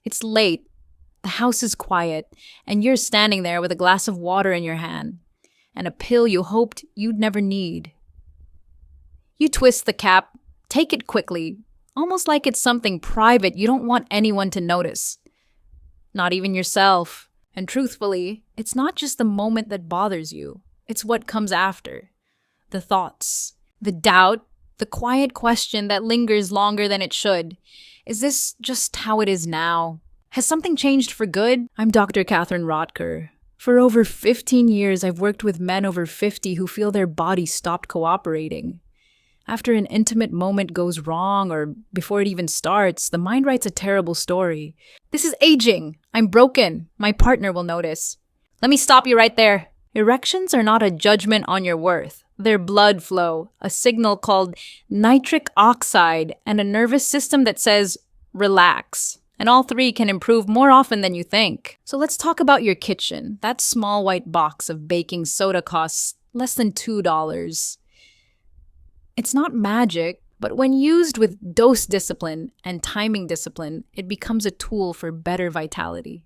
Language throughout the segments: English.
It's late, the house is quiet, and you're standing there with a glass of water in your hand and a pill you hoped you'd never need. You twist the cap, take it quickly, almost like it's something private you don't want anyone to notice. Not even yourself. And truthfully, it's not just the moment that bothers you. It's what comes after. The thoughts, the doubt, the quiet question that lingers longer than it should. Is this just how it is now? Has something changed for good? I'm Dr. Katherine Rotker. For over 15 years, I've worked with men over 50 who feel their body stopped cooperating. After an intimate moment goes wrong or before it even starts, the mind writes a terrible story. This is aging. I'm broken. My partner will notice. Let me stop you right there. Erections are not a judgment on your worth. They're blood flow, a signal called nitric oxide, and a nervous system that says, relax. And all three can improve more often than you think. So let's talk about your kitchen. That small white box of baking soda costs less than $2. It's not magic, but when used with dose discipline and timing discipline, it becomes a tool for better vitality.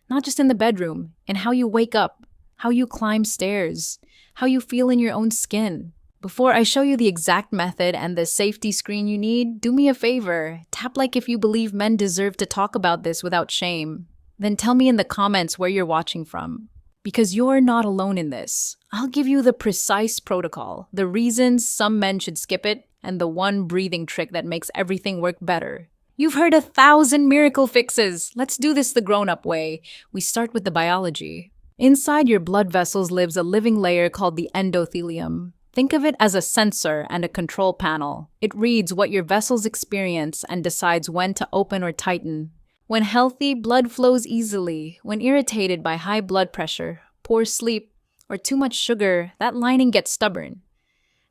Not just in the bedroom, in how you wake up, how you climb stairs, how you feel in your own skin. Before I show you the exact method and the safety screen you need, do me a favor. Tap like if you believe men deserve to talk about this without shame. Then tell me in the comments where you're watching from. Because you're not alone in this. I'll give you the precise protocol, the reasons some men should skip it, and the one breathing trick that makes everything work better. You've heard 1,000 miracle fixes. Let's do this the grown-up way. We start with the biology. Inside your blood vessels lives a living layer called the endothelium. Think of it as a sensor and a control panel. It reads what your vessels experience and decides when to open or tighten. When healthy, blood flows easily. When irritated by high blood pressure, poor sleep, or too much sugar, that lining gets stubborn.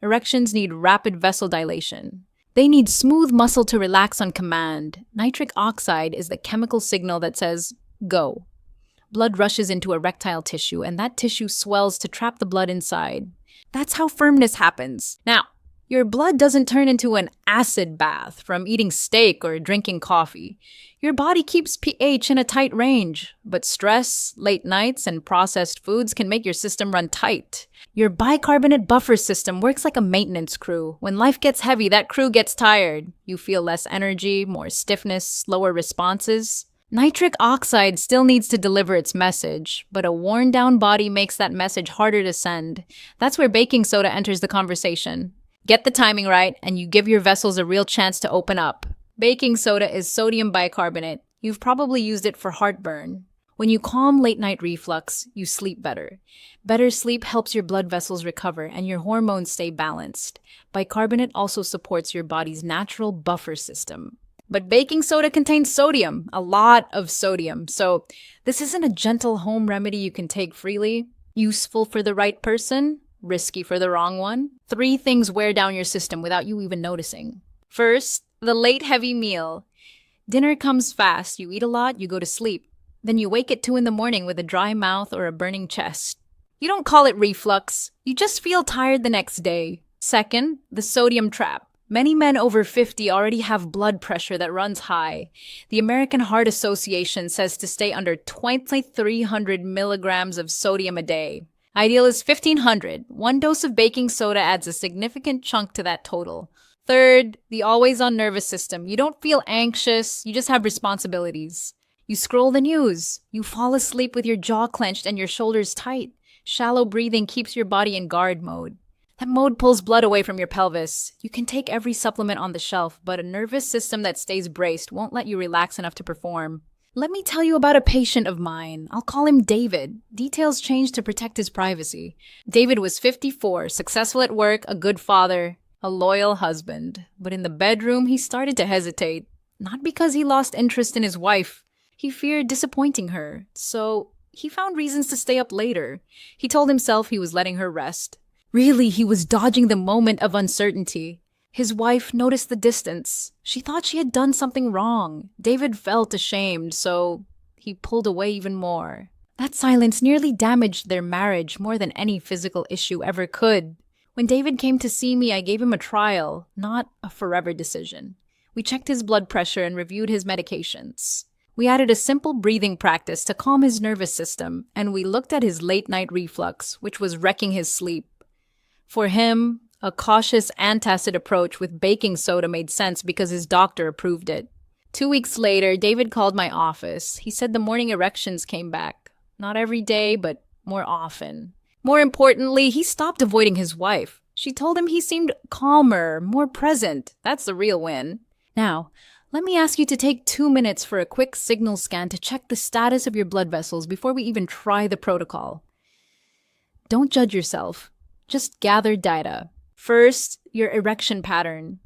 Erections need rapid vessel dilation. They need smooth muscle to relax on command. Nitric oxide is the chemical signal that says, go. Blood rushes into erectile tissue, and that tissue swells to trap the blood inside. That's how firmness happens. Now, your blood doesn't turn into an acid bath from eating steak or drinking coffee. Your body keeps pH in a tight range, but stress, late nights, and processed foods can make your system run tight. Your bicarbonate buffer system works like a maintenance crew. When life gets heavy, that crew gets tired. You feel less energy, more stiffness, slower responses. Nitric oxide still needs to deliver its message, but a worn-down body makes that message harder to send. That's where baking soda enters the conversation. Get the timing right, and you give your vessels a real chance to open up. Baking soda is sodium bicarbonate. You've probably used it for heartburn. When you calm late-night reflux, you sleep better. Better sleep helps your blood vessels recover and your hormones stay balanced. Bicarbonate also supports your body's natural buffer system. But baking soda contains sodium, a lot of sodium. So this isn't a gentle home remedy you can take freely. Useful for the right person, risky for the wrong one. 3 things wear down your system without you even noticing. First, the late heavy meal. Dinner comes fast, you eat a lot, you go to sleep. Then you wake at 2 in the morning with a dry mouth or a burning chest. You don't call it reflux, you just feel tired the next day. Second, the sodium trap. Many men over 50 already have blood pressure that runs high. The American Heart Association says to stay under 2,300 milligrams of sodium a day. Ideal is 1,500. 1 dose of baking soda adds a significant chunk to that total. Third, the always-on nervous system. You don't feel anxious, you just have responsibilities. You scroll the news. You fall asleep with your jaw clenched and your shoulders tight. Shallow breathing keeps your body in guard mode. That mode pulls blood away from your pelvis. You can take every supplement on the shelf, but a nervous system that stays braced won't let you relax enough to perform. Let me tell you about a patient of mine. I'll call him David. Details changed to protect his privacy. David was 54, successful at work, a good father, a loyal husband. But in the bedroom, he started to hesitate. Not because he lost interest in his wife. He feared disappointing her. So he found reasons to stay up later. He told himself he was letting her rest. Really, he was dodging the moment of uncertainty. His wife noticed the distance. She thought she had done something wrong. David felt ashamed, so he pulled away even more. That silence nearly damaged their marriage more than any physical issue ever could. When David came to see me, I gave him a trial, not a forever decision. We checked his blood pressure and reviewed his medications. We added a simple breathing practice to calm his nervous system, and we looked at his late-night reflux, which was wrecking his sleep. For him, a cautious antacid approach with baking soda made sense because his doctor approved it. 2 weeks later, David called my office. He said the morning erections came back. Not every day, but more often. More importantly, he stopped avoiding his wife. She told him he seemed calmer, more present. That's the real win. Now, let me ask you to take 2 minutes for a quick signal scan to check the status of your blood vessels before we even try the protocol. Don't judge yourself. Just gather data. First, your erection pattern.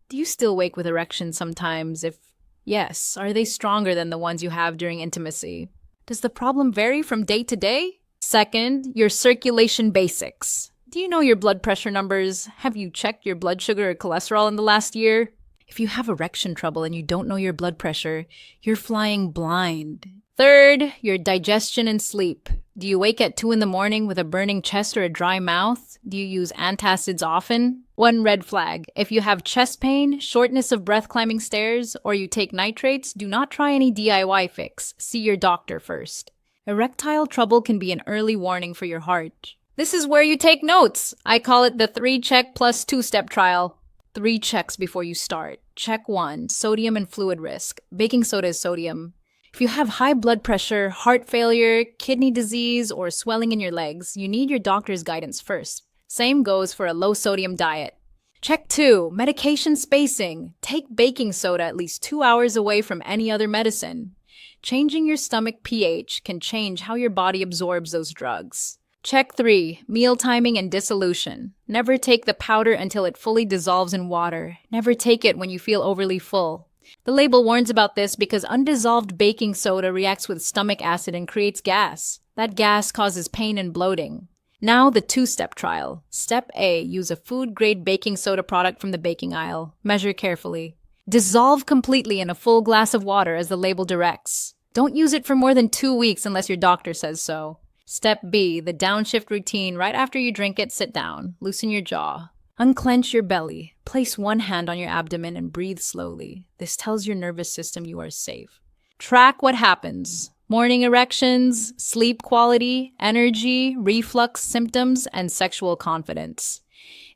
Do you still wake with erections sometimes? If yes, are they stronger than the ones you have during intimacy? Does the problem vary from day to day? Second, your circulation basics. Do you know your blood pressure numbers? Have you checked your blood sugar or cholesterol in the last year? If you have erection trouble and you don't know your blood pressure, you're flying blind. Third, your digestion and sleep. Do you wake at 2 in the morning with a burning chest or a dry mouth? Do you use antacids often? One red flag. If you have chest pain, shortness of breath climbing stairs, or you take nitrates, do not try any DIY fix. See your doctor first. Erectile trouble can be an early warning for your heart. This is where you take notes. I call it the 3-check plus 2-step trial. 3 checks before you start. Check 1, sodium and fluid risk. Baking soda is sodium. If you have high blood pressure, heart failure, kidney disease, or swelling in your legs, you need your doctor's guidance first. Same goes for a low-sodium diet. Check 2, medication spacing. Take baking soda at least 2 hours away from any other medicine. Changing your stomach pH can change how your body absorbs those drugs. Check 3, meal timing and dissolution. Never take the powder until it fully dissolves in water. Never take it when you feel overly full. The label warns about this because undissolved baking soda reacts with stomach acid and creates gas. That gas causes pain and bloating. Now the 2-step trial. Step A, use a food-grade baking soda product from the baking aisle. Measure carefully. Dissolve completely in a full glass of water as the label directs. Don't use it for more than 2 weeks unless your doctor says so. Step B, the downshift routine. Right after you drink it, sit down. Loosen your jaw. Unclench your belly. Place one hand on your abdomen and breathe slowly. This tells your nervous system you are safe. Track what happens. Morning erections, sleep quality, energy, reflux symptoms, and sexual confidence.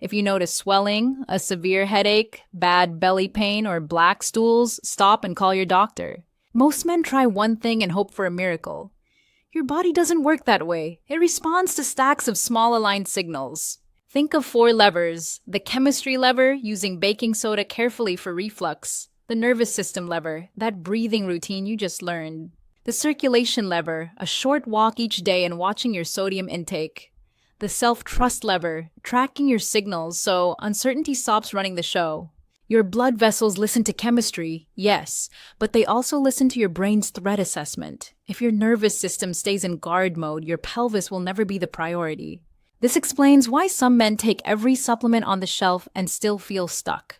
If you notice swelling, a severe headache, bad belly pain, or black stools, stop and call your doctor. Most men try one thing and hope for a miracle. Your body doesn't work that way. It responds to stacks of small aligned signals. Think of 4 levers. The chemistry lever, using baking soda carefully for reflux. The nervous system lever, that breathing routine you just learned. The circulation lever, a short walk each day and watching your sodium intake. The self-trust lever, tracking your signals so uncertainty stops running the show. Your blood vessels listen to chemistry, yes, but they also listen to your brain's threat assessment. If your nervous system stays in guard mode, your pelvis will never be the priority. This explains why some men take every supplement on the shelf and still feel stuck.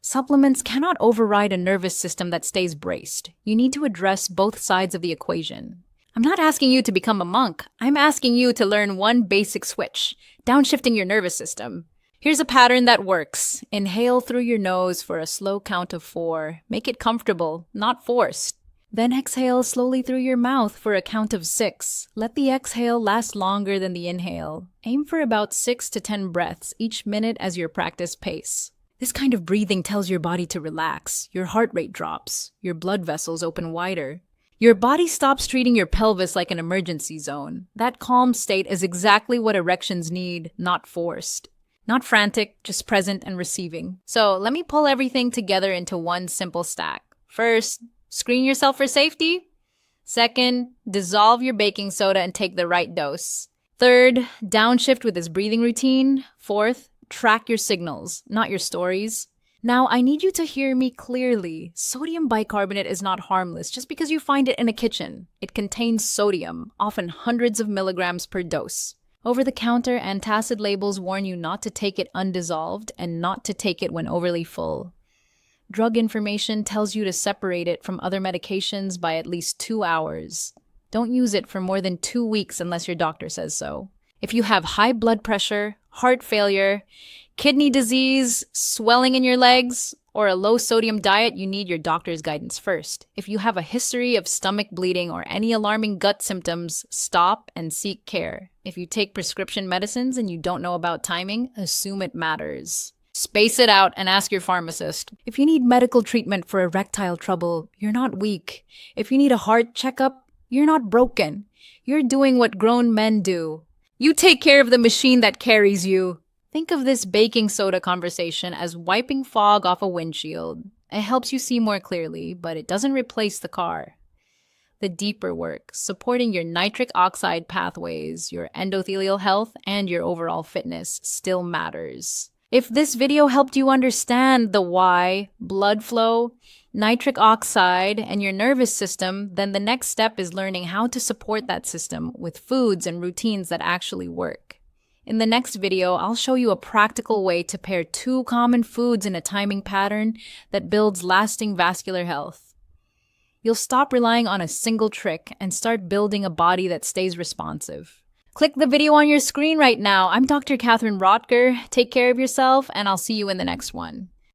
Supplements cannot override a nervous system that stays braced. You need to address both sides of the equation. I'm not asking you to become a monk. I'm asking you to learn one basic switch, downshifting your nervous system. Here's a pattern that works. Inhale through your nose for a slow count of 4. Make it comfortable, not forced. Then exhale slowly through your mouth for a count of 6. Let the exhale last longer than the inhale. Aim for about 6 to 10 breaths each minute as your practice pace. This kind of breathing tells your body to relax. Your heart rate drops. Your blood vessels open wider. Your body stops treating your pelvis like an emergency zone. That calm state is exactly what erections need, not forced. Not frantic, just present and receiving. So let me pull everything together into one simple stack. First, screen yourself for safety. Second, dissolve your baking soda and take the right dose. Third, downshift with this breathing routine. Fourth, track your signals, not your stories. Now, I need you to hear me clearly. Sodium bicarbonate is not harmless just because you find it in a kitchen. It contains sodium, often hundreds of milligrams per dose. Over-the-counter antacid labels warn you not to take it undissolved and not to take it when overly full. Drug information tells you to separate it from other medications by at least 2 hours. Don't use it for more than 2 weeks unless your doctor says so. If you have high blood pressure, heart failure, kidney disease, swelling in your legs, or a low-sodium diet, you need your doctor's guidance first. If you have a history of stomach bleeding or any alarming gut symptoms, stop and seek care. If you take prescription medicines and you don't know about timing, assume it matters. Space it out and ask your pharmacist. If you need medical treatment for erectile trouble, you're not weak. If you need a heart checkup, you're not broken. You're doing what grown men do. You take care of the machine that carries you. Think of this baking soda conversation as wiping fog off a windshield. It helps you see more clearly, but it doesn't replace the car. The deeper work, supporting your nitric oxide pathways, your endothelial health, and your overall fitness still matters. If this video helped you understand the why, blood flow, nitric oxide, and your nervous system, then the next step is learning how to support that system with foods and routines that actually work. In the next video, I'll show you a practical way to pair 2 common foods in a timing pattern that builds lasting vascular health. You'll stop relying on a single trick and start building a body that stays responsive. Click the video on your screen right now. I'm Dr. Katherine Rotker. Take care of yourself, and I'll see you in the next one.